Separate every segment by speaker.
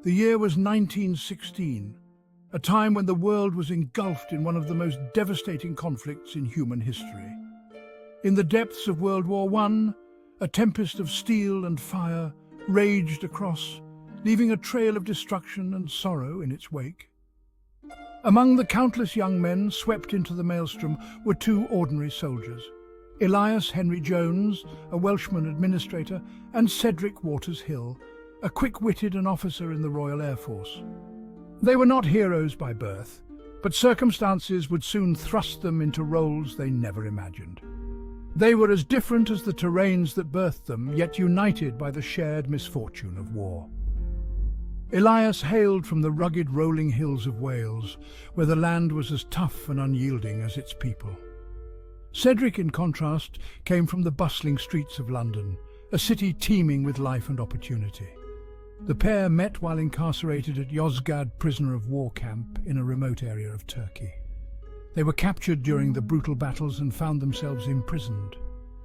Speaker 1: The year was 1916, a time when the world was engulfed in one of the most devastating conflicts in human history. In the depths of World War I, a tempest of steel and fire raged across, leaving a trail of destruction and sorrow in its wake. Among the countless young men swept into the maelstrom were two ordinary soldiers: Elias Henry Jones, a Welshman administrator, and Cedric Waters Hill, a quick-witted an officer in the Royal Air Force. They were not heroes by birth, but circumstances would soon thrust them into roles they never imagined. They were as different as the terrains that birthed them, yet united by the shared misfortune of war. Elias hailed from the rugged rolling hills of Wales, where the land was as tough and unyielding as its people. Cedric, in contrast, came from the bustling streets of London, a city teeming with life and opportunity. The pair met while incarcerated at Yozgad prisoner of war camp in a remote area of Turkey. They were captured during the brutal battles and found themselves imprisoned.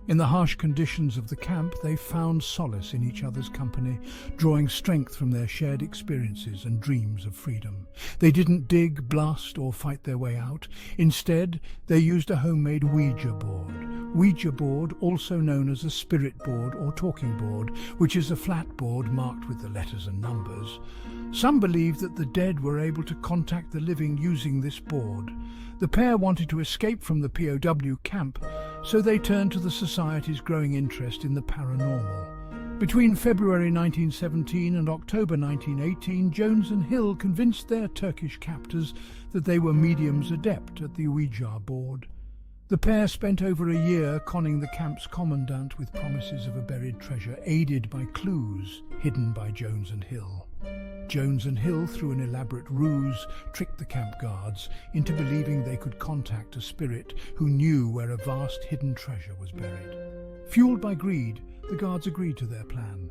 Speaker 1: In the harsh conditions of the camp, they found solace in each other's company, drawing strength from their shared experiences and dreams of freedom. They didn't dig, blast, or fight their way out. Instead, they used a homemade Ouija board. Ouija board, also known as a spirit board or talking board, which is a flat board marked with the letters and numbers. Some believe that the dead were able to contact the living using this board. The pair wanted to escape from the P.O.W. camp, so they turned to the society's growing interest in the paranormal. Between February 1917 and October 1918, Jones and Hill convinced their Turkish captors that they were mediums adept at the Ouija board. The pair spent over a year conning the camp's commandant with promises of a buried treasure, aided by clues hidden by Jones and Hill. Jones and Hill, through an elaborate ruse, tricked the camp guards into believing they could contact a spirit who knew where a vast hidden treasure was buried. Fueled by greed, the guards agreed to their plan.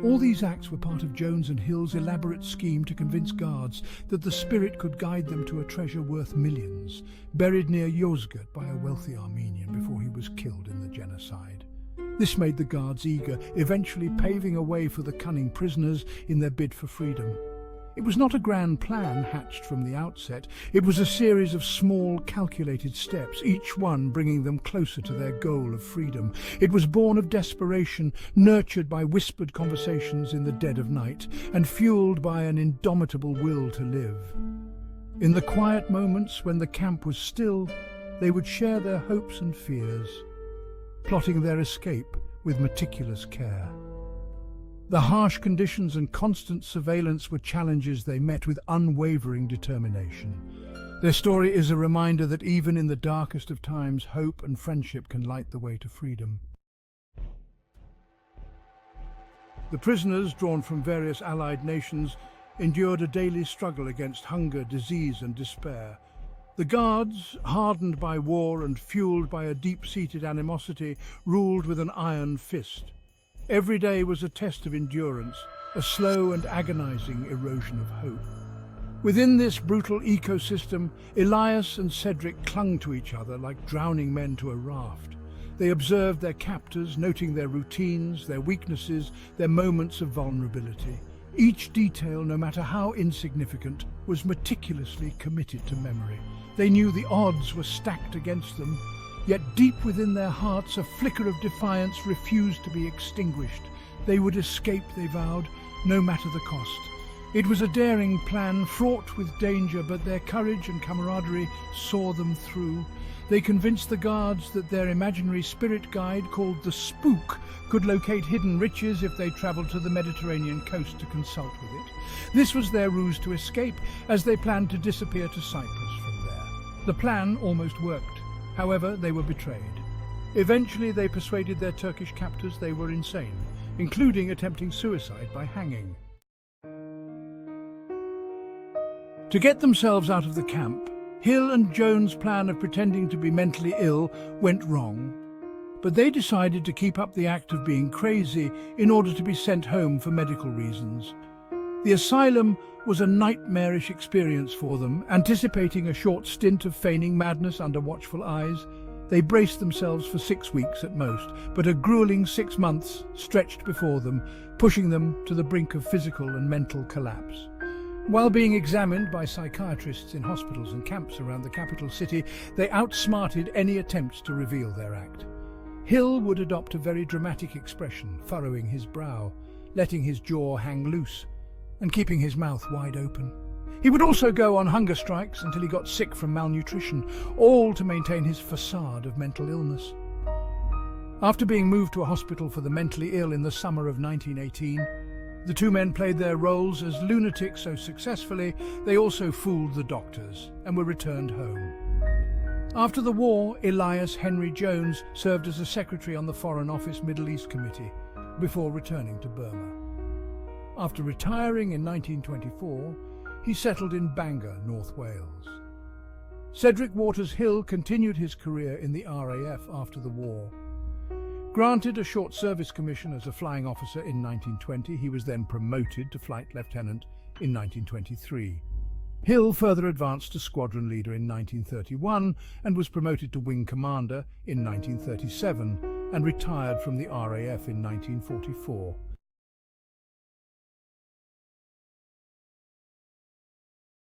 Speaker 1: All these acts were part of Jones and Hill's elaborate scheme to convince guards that the spirit could guide them to a treasure worth millions, buried near Yozgat by a wealthy Armenian before he was killed in the genocide. This made the guards eager, eventually paving a way for the cunning prisoners in their bid for freedom. It was not a grand plan hatched from the outset. It was a series of small, calculated steps, each one bringing them closer to their goal of freedom. It was born of desperation, nurtured by whispered conversations in the dead of night, and fueled by an indomitable will to live. In the quiet moments when the camp was still, they would share their hopes and fears, plotting their escape with meticulous care. The harsh conditions and constant surveillance were challenges they met with unwavering determination. Their story is a reminder that even in the darkest of times, hope and friendship can light the way to freedom. The prisoners, drawn from various allied nations, endured a daily struggle against hunger, disease, and despair. The guards, hardened by war and fueled by a deep-seated animosity, ruled with an iron fist. Every day was a test of endurance, a slow and agonizing erosion of hope. Within this brutal ecosystem, Elias and Cedric clung to each other like drowning men to a raft. They observed their captors, noting their routines, their weaknesses, their moments of vulnerability. Each detail, no matter how insignificant, was meticulously committed to memory. They knew the odds were stacked against them, yet deep within their hearts a flicker of defiance refused to be extinguished. They would escape, they vowed, no matter the cost. It was a daring plan, fraught with danger, but their courage and camaraderie saw them through. They convinced the guards that their imaginary spirit guide, called the Spook, could locate hidden riches if they travelled to the Mediterranean coast to consult with it. This was their ruse to escape, as they planned to disappear to Cyprus from there. The plan almost worked. However, they were betrayed. Eventually, they persuaded their Turkish captors they were insane, including attempting suicide by hanging. To get themselves out of the camp, Hill and Jones' plan of pretending to be mentally ill went wrong, but they decided to keep up the act of being crazy in order to be sent home for medical reasons. The asylum was a nightmarish experience for them. Anticipating a short stint of feigning madness under watchful eyes, They braced themselves for 6 weeks at most, but a grueling 6 months stretched before them, pushing them to the brink of physical and mental collapse. While being examined by psychiatrists in hospitals and camps around the capital city, they outsmarted any attempts to reveal their act. Hill would adopt a very dramatic expression, furrowing his brow, letting his jaw hang loose, and keeping his mouth wide open. He would also go on hunger strikes until he got sick from malnutrition, all to maintain his facade of mental illness. After being moved to a hospital for the mentally ill in the summer of 1918, the two men played their roles as lunatics so successfully they also fooled the doctors and were returned home. After the war, Elias Henry Jones served as a secretary on the Foreign Office Middle East Committee before returning to Burma. After retiring in 1924, he settled in Bangor, North Wales. Cedric Waters Hill continued his career in the RAF after the war. Granted a short service commission as a flying officer in 1920, he was then promoted to flight lieutenant in 1923. Hill further advanced to squadron leader in 1931 and was promoted to wing commander in 1937 and retired from the RAF in 1944.